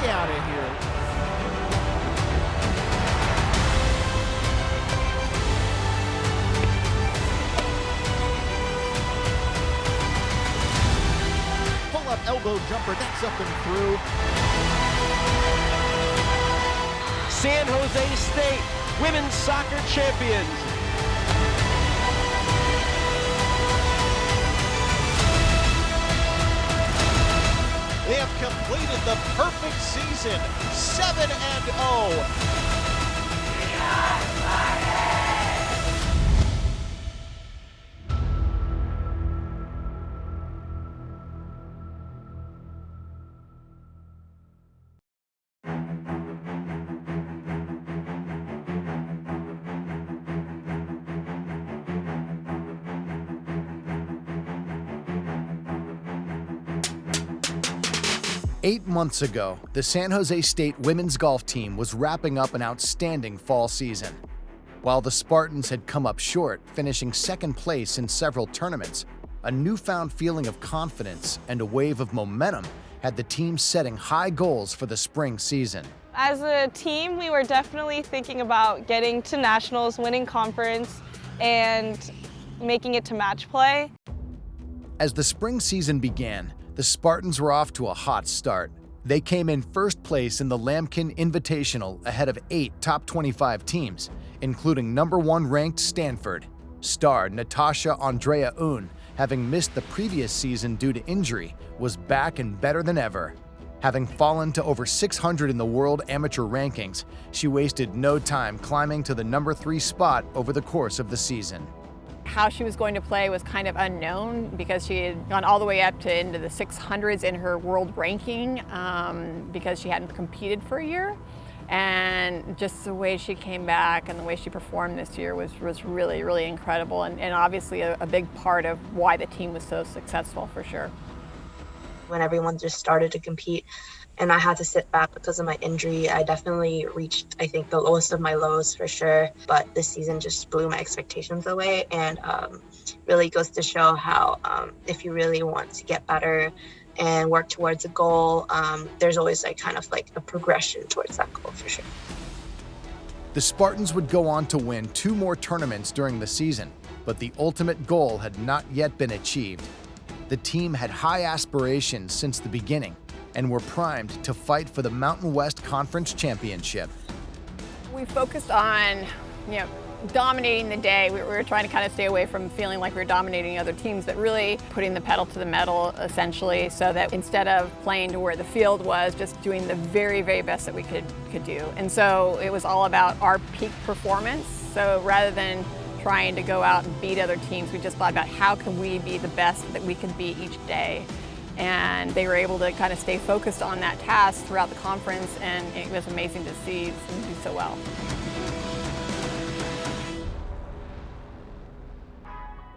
way out of here. Pull-up elbow jumper, that's up and through. San Jose State women's soccer champions. They have completed the perfect season, 7-0. Eight months ago, the San Jose State women's golf team was wrapping up an outstanding fall season. While the Spartans had come up short, finishing second place in several tournaments, a newfound feeling of confidence and a wave of momentum had the team setting high goals for the spring season. As a team, we were definitely thinking about getting to nationals, winning conference, and making it to match play. As the spring season began, the Spartans were off to a hot start. They came in first place in the Lambkin Invitational ahead of 8 top 25 teams, including number 1 ranked Stanford. Star Natasha Andrea Un, having missed the previous season due to injury, was back and better than ever. Having fallen to over 600 in the world amateur rankings, she wasted no time climbing to the number 3 spot over the course of the season. How she was going to play was kind of unknown because she had gone all the way up to into the 600s in her world ranking because she hadn't competed for a year. And just the way she came back and the way she performed this year was really, really incredible and obviously a big part of why the team was so successful for sure. When everyone just started to compete and I had to sit back because of my injury, I definitely reached, I think, the lowest of my lows for sure. But this season just blew my expectations away and really goes to show how if you really want to get better and work towards a goal, there's always kind of a progression towards that goal for sure. The Spartans would go on to win 2 more tournaments during the season, but the ultimate goal had not yet been achieved. The team had high aspirations since the beginning and were primed to fight for the Mountain West Conference Championship. We focused on, dominating the day. We were trying to kind of stay away from feeling like we were dominating other teams, but really putting the pedal to the metal, essentially, so that instead of playing to where the field was, just doing the very, very best that we could do. And so it was all about our peak performance. So rather than trying to go out and beat other teams, we just thought about how can we be the best that we can be each day. And they were able to kind of stay focused on that task throughout the conference, and it was amazing to see them do so well.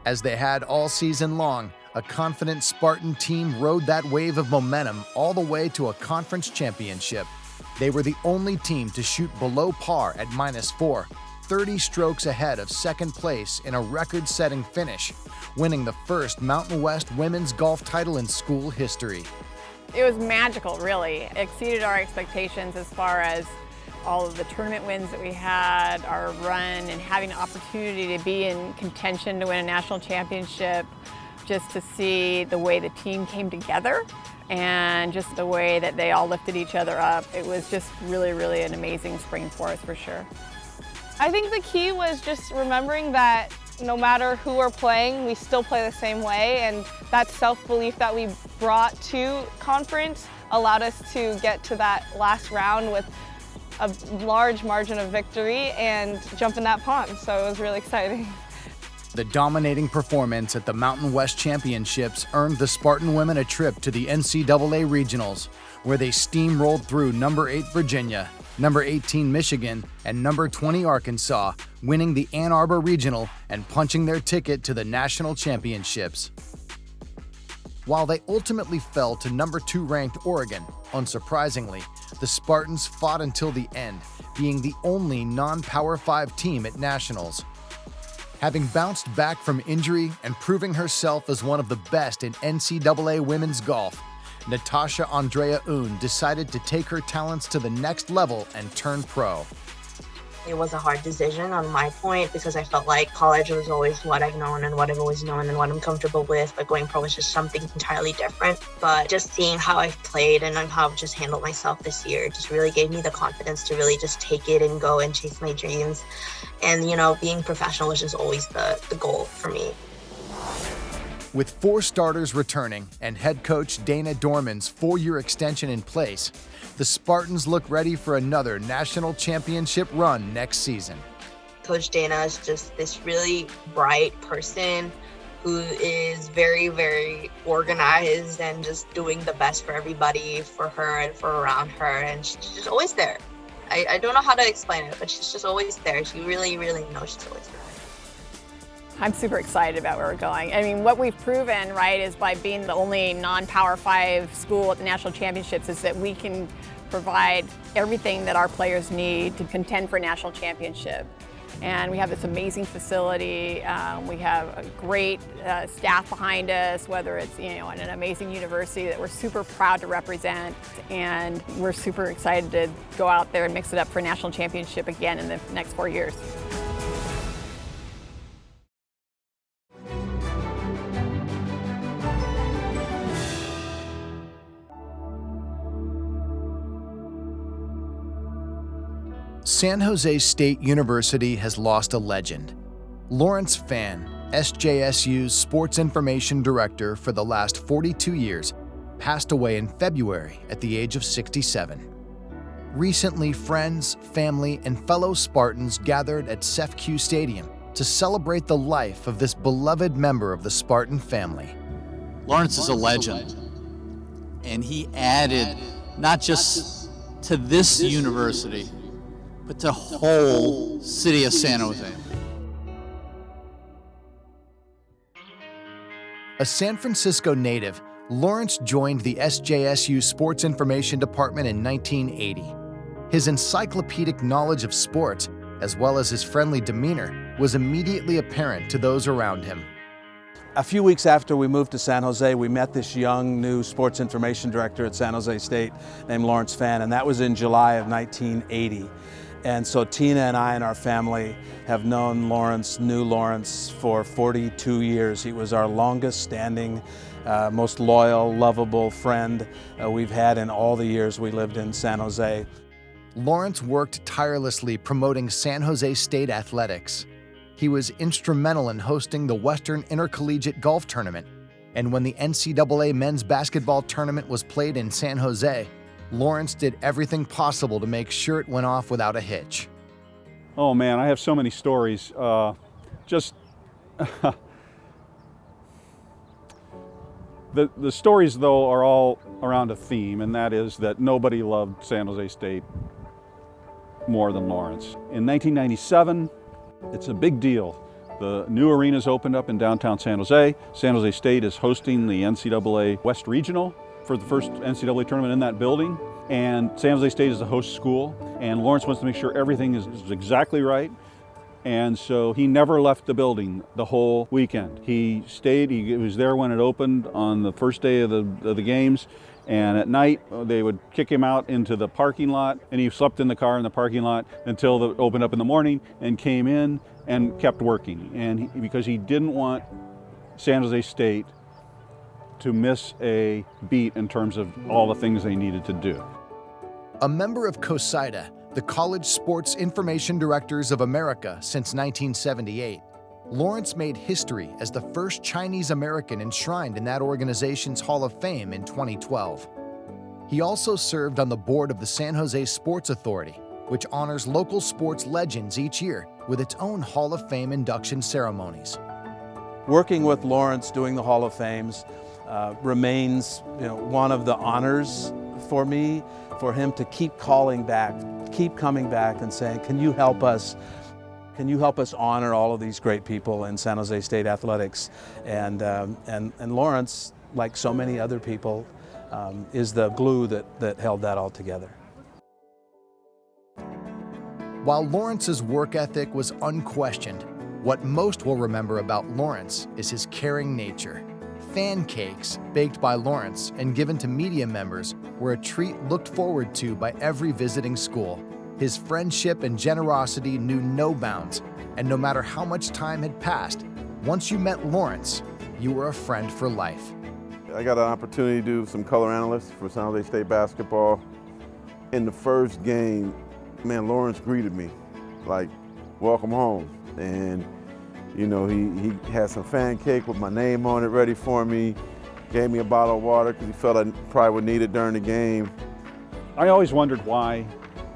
As they had all season long, a confident Spartan team rode that wave of momentum all the way to a conference championship. They were the only team to shoot below par at -4, 30 strokes ahead of second place in a record-setting finish, winning the first Mountain West women's golf title in school history. It was magical, really. It exceeded our expectations as far as all of the tournament wins that we had, our run, and having an opportunity to be in contention to win a national championship, just to see the way the team came together and just the way that they all lifted each other up. It was just really, really an amazing spring for us, for sure. I think the key was just remembering that no matter who we're playing, we still play the same way, and that self-belief that we brought to conference allowed us to get to that last round with a large margin of victory and jump in that pond, so it was really exciting. The dominating performance at the Mountain West Championships earned the Spartan women a trip to the NCAA Regionals, where they steamrolled through number 8 Virginia, number 18 Michigan, and number 20 Arkansas, winning the Ann Arbor Regional and punching their ticket to the national championships. While they ultimately fell to number 2 ranked Oregon, unsurprisingly, the Spartans fought until the end, being the only non-Power 5 team at nationals. Having bounced back from injury and proving herself as one of the best in NCAA women's golf, Natasha Andrea Un decided to take her talents to the next level and turn pro. It was a hard decision on my point because I felt like college was always what I've known and what I've always known and what I'm comfortable with, but going pro was just something entirely different. But just seeing how I've played and how I've just handled myself this year just really gave me the confidence to really just take it and go and chase my dreams. And, you know, being professional was just always the goal for me. With 4 starters returning and head coach Dana Dorman's 4-year extension in place, the Spartans look ready for another national championship run next season. Coach Dana is just this really bright person who is very, very organized and just doing the best for everybody, for her and for around her. And she's just always there. I don't know how to explain it, but she's just always there. She really, really knows she's always there. I'm super excited about where we're going. I mean, what we've proven, right, is by being the only non-Power 5 school at the national championships is that we can provide everything that our players need to contend for a national championship. And we have this amazing facility. We have a great staff behind us, whether it's, you know, an amazing university that we're super proud to represent. And we're super excited to go out there and mix it up for a national championship again in the next 4 years. San Jose State University has lost a legend. Lawrence Phan, SJSU's Sports Information Director for the last 42 years, passed away in February at the age of 67. Recently, friends, family, and fellow Spartans gathered at CEFCU Stadium to celebrate the life of this beloved member of the Spartan family. Lawrence is a legend, and he added not just to this university, but the whole city of San Jose. A San Francisco native, Lawrence joined the SJSU Sports Information Department in 1980. His encyclopedic knowledge of sports, as well as his friendly demeanor, was immediately apparent to those around him. A few weeks after we moved to San Jose, we met this young new sports information director at San Jose State named Lawrence Phan, and that was in July of 1980. And so Tina and I and our family have known Lawrence, knew Lawrence for 42 years. He was our longest standing, most loyal, lovable friend we've had in all the years we lived in San Jose. Lawrence worked tirelessly promoting San Jose State athletics. He was instrumental in hosting the Western Intercollegiate Golf Tournament, and when the NCAA men's basketball tournament was played in San Jose, Lawrence did everything possible to make sure it went off without a hitch. Oh man, I have so many stories. The stories though are all around a theme, and that is that nobody loved San Jose State more than Lawrence. In 1997, it's a big deal. The new arena's opened up in downtown San Jose. San Jose State is hosting the NCAA West Regional for the first NCAA tournament in that building. And San Jose State is the host school, and Lawrence wants to make sure everything is exactly right. And so he never left the building the whole weekend. He stayed, he was there when it opened on the first day of the games. And at night, they would kick him out into the parking lot, and he slept in the car in the parking lot until it opened up in the morning, and came in and kept working. And because he didn't want San Jose State to miss a beat in terms of all the things they needed to do. A member of COSIDA, the College Sports Information Directors of America since 1978, Lawrence made history as the first Chinese American enshrined in that organization's Hall of Fame in 2012. He also served on the board of the San Jose Sports Authority, which honors local sports legends each year with its own Hall of Fame induction ceremonies. Working with Lawrence doing the Hall of Fames remains, one of the honors for me, for him to keep calling back, keep coming back and saying, can you help us? Can you help us honor all of these great people in San Jose State athletics? And Lawrence, like so many other people, is the glue that held that all together. While Lawrence's work ethic was unquestioned, what most will remember about Lawrence is his caring nature. fan cakes baked by Lawrence and given to media members were a treat looked forward to by every visiting school. His friendship and generosity knew no bounds, and no matter how much time had passed, once you met Lawrence, you were a friend for life. I got an opportunity to do some color analyst for San Jose State basketball. In the first game, man, Lawrence greeted me like, welcome home. And, you know, he had some fan cake with my name on it ready for me, gave me a bottle of water because he felt I probably would need it during the game. I always wondered why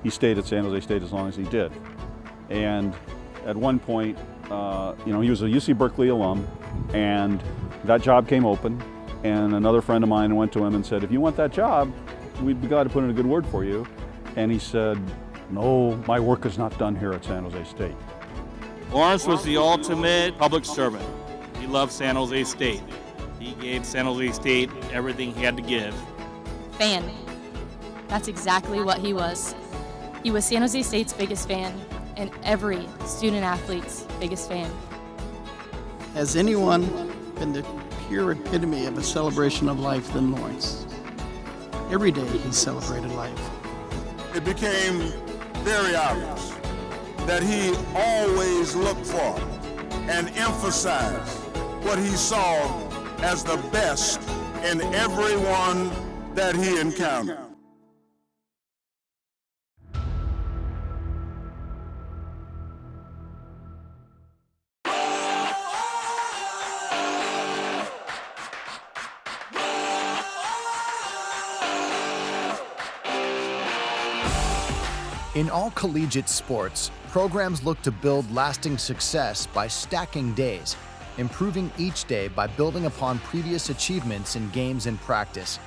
he stayed at San Jose State as long as he did. And at one point, you know, he was a UC Berkeley alum, and that job came open, and another friend of mine went to him and said, if you want that job, we'd be glad to put in a good word for you. And he said, no, my work is not done here at San Jose State. Lawrence was the ultimate public servant. He loved San Jose State. He gave San Jose State everything he had to give. Fan. That's exactly what he was. He was San Jose State's biggest fan and every student-athlete's biggest fan. Has anyone been the pure epitome of a celebration of life than Lawrence? Every day he celebrated life. It became very obvious that he always looked for and emphasized what he saw as the best in everyone that he encountered. In all collegiate sports, programs look to build lasting success by stacking days, improving each day by building upon previous achievements in games and practice.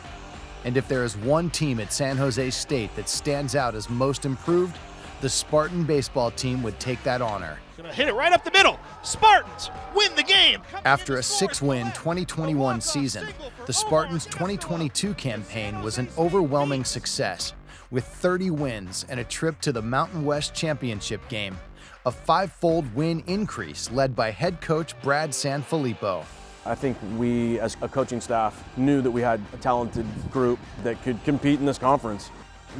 And if there is one team at San Jose State that stands out as most improved, the Spartan Baseball team would take that honor. Gonna hit it right up the middle. Spartans win the game. After a 6-win 2021 season, the Spartans' 2022 campaign was an overwhelming success, with 30 wins and a trip to the Mountain West Championship game, a 5-fold win increase led by head coach Brad Sanfilippo. I think we, as a coaching staff, knew that we had a talented group that could compete in this conference.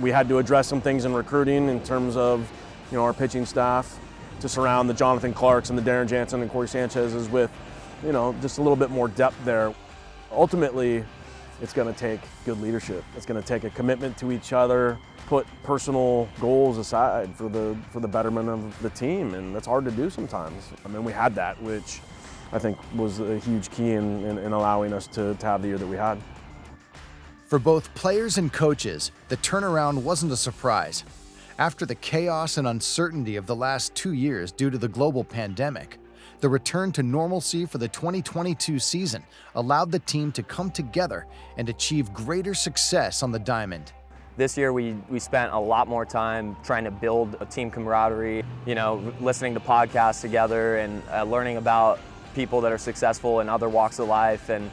We had to address some things in recruiting in terms of, you know, our pitching staff to surround the Jonathan Clarks and the Darren Jansen and Corey Sanchez's with, you know, just a little bit more depth there. Ultimately, it's going to take good leadership. It's going to take a commitment to each other, put personal goals aside for the betterment of the team, and that's hard to do sometimes. I mean, we had that, which I think was a huge key in allowing us to have the year that we had. For both players and coaches, the turnaround wasn't a surprise. After the chaos and uncertainty of the last 2 years due to the global pandemic, the return to normalcy for the 2022 season allowed the team to come together and achieve greater success on the diamond. This year we spent a lot more time trying to build a team camaraderie, you know, listening to podcasts together and learning about people that are successful in other walks of life. And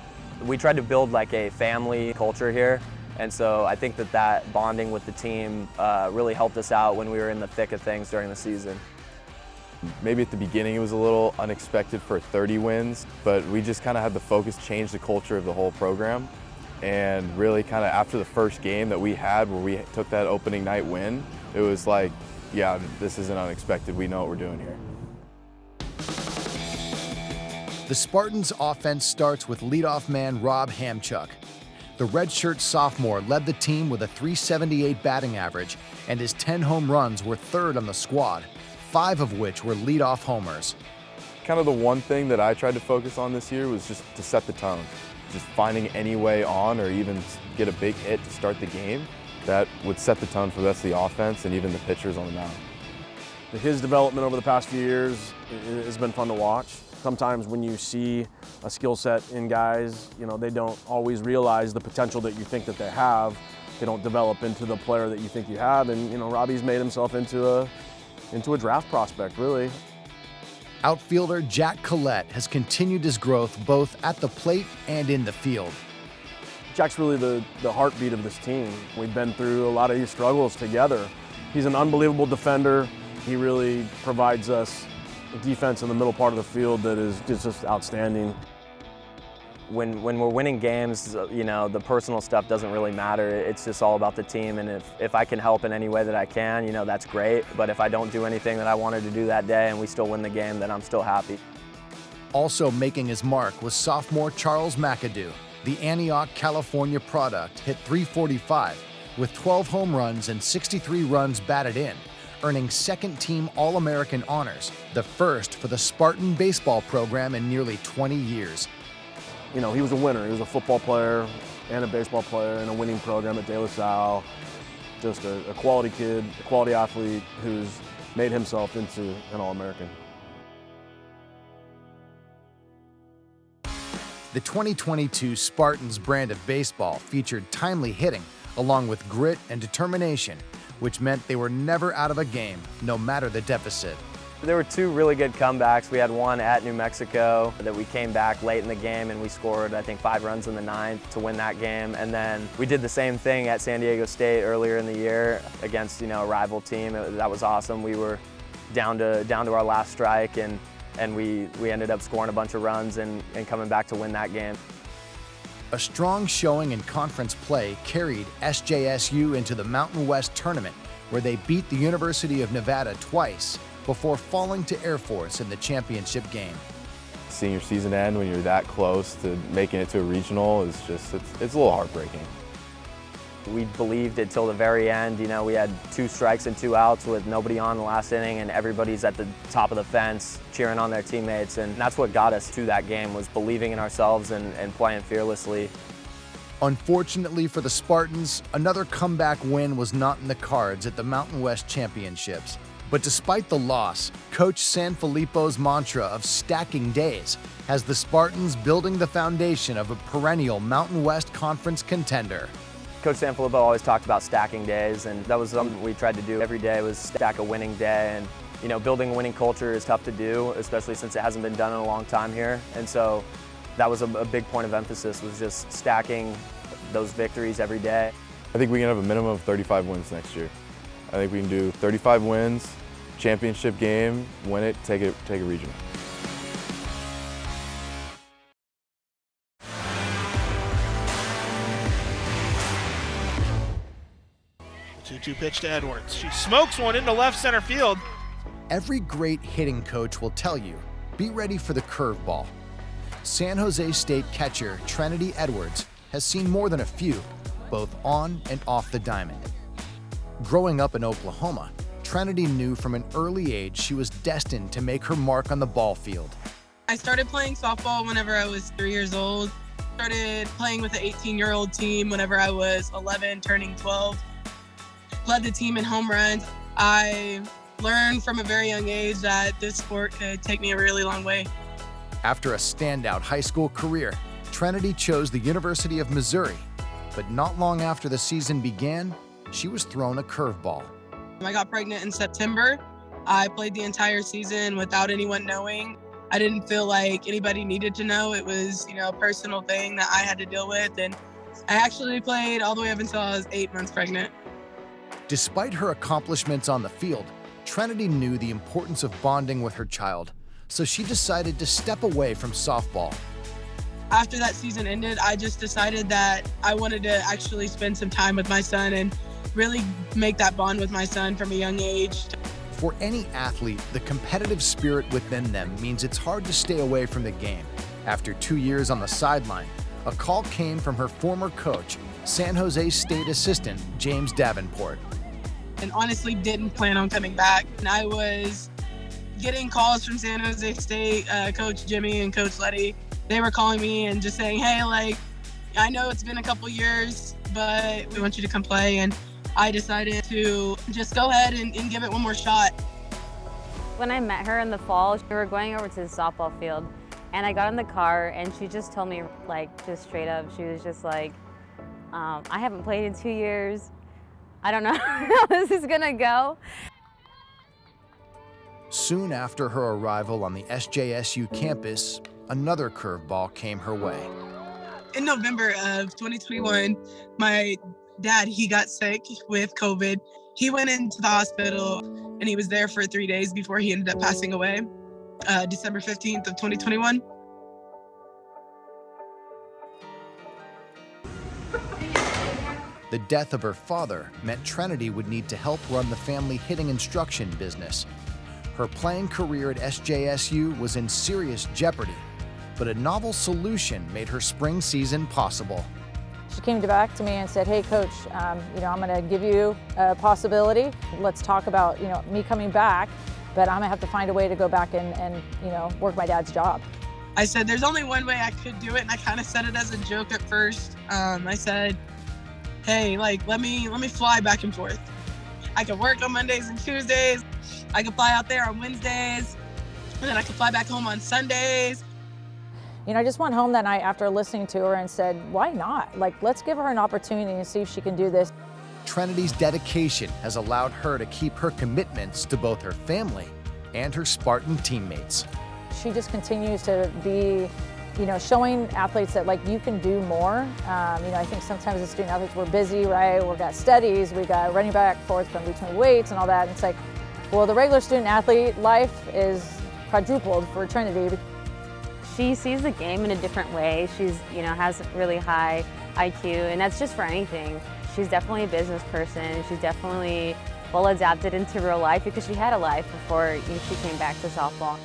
we tried to build like a family culture here. And so I think that bonding with the team really helped us out when we were in the thick of things during the season. Maybe at the beginning it was a little unexpected for 30 wins, but we just kind of had the focus change the culture of the whole program. And really kind of after the first game that we had where we took that opening night win, it was like, yeah, this isn't unexpected. We know what we're doing here. The Spartans' offense starts with leadoff man Rob Hamchuk. The redshirt sophomore led the team with a .378 batting average, and his 10 home runs were third on the squad, 5 of which were leadoff homers. Kind of the one thing that I tried to focus on this year was just to set the tone. Just finding any way on or even get a big hit to start the game that would set the tone for the rest of the offense and even the pitchers on the mound. His development over the past few years has been fun to watch. Sometimes when you see a skill set in guys, you know, they don't always realize the potential that you think that they have. They don't develop into the player that you think you have, and you know, Robbie's made himself into a draft prospect, really. Outfielder Jack Collette has continued his growth both at the plate and in the field. Jack's really the heartbeat of this team. We've been through a lot of these struggles together. He's an unbelievable defender. He really provides us a defense in the middle part of the field that is just outstanding. when we're winning games, you know, the personal stuff doesn't really matter. It's just all about the team, and if I can help in any way that I can, you know, that's great. But if I don't do anything that I wanted to do that day and we still win the game, then I'm still happy. Also making his mark was sophomore Charles McAdoo. The Antioch, California product hit .345 with 12 home runs and 63 runs batted in, earning second-team All-American honors, the first for the Spartan Baseball program in nearly 20 years. You know, he was a winner. He was a football player and a baseball player in a winning program at De La Salle. Just a quality kid, a quality athlete who's made himself into an All-American. The 2022 Spartans brand of baseball featured timely hitting along with grit and determination, which meant they were never out of a game, no matter the deficit. There were two really good comebacks. We had one at New Mexico that we came back late in the game and we scored, I think, 5 runs in the 9th to win that game. And then we did the same thing at San Diego State earlier in the year against, you know, a rival team. That was awesome. We were down to our last strike, and we ended up scoring a bunch of runs and coming back to win that game. A strong showing in conference play carried SJSU into the Mountain West tournament, where they beat the University of Nevada twice before falling to Air Force in the championship game. Seeing your season end when you're that close to making it to a regional is just, it's a little heartbreaking. We believed it till the very end. You know, we had 2 strikes and 2 outs with nobody on the last inning, and everybody's at the top of the fence cheering on their teammates. And that's what got us to that game, was believing in ourselves and playing fearlessly. Unfortunately for the Spartans, another comeback win was not in the cards at the Mountain West Championships. But despite the loss, Coach Sanfilippo's mantra of stacking days has the Spartans building the foundation of a perennial Mountain West Conference contender. Coach Sanfilippo always talked about stacking days, and that was something we tried to do every day, was stack a winning day. And you know, building a winning culture is tough to do, especially since it hasn't been done in a long time here. And so that was a big point of emphasis, was just stacking those victories every day. I think we can have a minimum of 35 wins next year. I think we can do 35 wins, championship game, win it, take a regional. The 2-2 pitch to Edwards. She smokes one into left center field. Every great hitting coach will tell you, be ready for the curveball. San Jose State catcher Trenity Edwards has seen more than a few, both on and off the diamond. Growing up in Oklahoma, Trenity knew from an early age she was destined to make her mark on the ball field. I started playing softball whenever I was 3 years old. Started playing with an 18-year-old team whenever I was 11, turning 12. Led the team in home runs. I learned from a very young age that this sport could take me a really long way. After a standout high school career, Trenity chose the University of Missouri, but not long after the season began, she was thrown a curveball. I got pregnant in September. I played the entire season without anyone knowing. I didn't feel like anybody needed to know. It was, you know, a personal thing that I had to deal with, and I actually played all the way up until I was 8 months pregnant. Despite her accomplishments on the field, Trenity knew the importance of bonding with her child, so she decided to step away from softball. After that season ended, I just decided that I wanted to actually spend some time with my son and really make that bond with my son from a young age. For any athlete, the competitive spirit within them means it's hard to stay away from the game. After 2 years on the sideline, a call came from her former coach, San Jose State assistant James Davenport. And honestly didn't plan on coming back. And I was getting calls from San Jose State, Coach Jimmy and Coach Letty. They were calling me and just saying, hey, like, I know it's been a couple years, but we want you to come play. And I decided to just go ahead and give it one more shot. When I met her in the fall, we were going over to the softball field, and I got in the car and she just told me, like, just straight up, she was just like, I haven't played in 2 years. I don't know how this is gonna go. Soon after her arrival on the SJSU campus, another curveball came her way. In November of 2021, my dad, he got sick with COVID. He went into the hospital and he was there for 3 days before he ended up passing away, December 15th of 2021. The death of her father meant Trenity would need to help run the family hitting instruction business. Her playing career at SJSU was in serious jeopardy, but a novel solution made her spring season possible. She came back to me and said, "Hey, Coach, I'm going to give you a possibility. Let's talk about, me coming back, but I'm going to have to find a way to go back and work my dad's job." I said, there's only one way I could do it, and I kind of said it as a joke at first. I said, hey, let me fly back and forth. I could work on Mondays and Tuesdays. I could fly out there on Wednesdays, and then I could fly back home on Sundays. I just went home that night after listening to her and said, why not? Let's give her an opportunity and see if she can do this. Trinity's dedication has allowed her to keep her commitments to both her family and her Spartan teammates. She just continues to be, showing athletes that you can do more. I think sometimes as student athletes we're busy, right? We've got studies, we got running back and forth from between weights and all that. And it's well, the regular student athlete life is quadrupled for Trenity. She sees the game in a different way. She's, has really high IQ, and that's just for anything. She's definitely a business person. She's definitely well adapted into real life because she had a life before she came back to softball.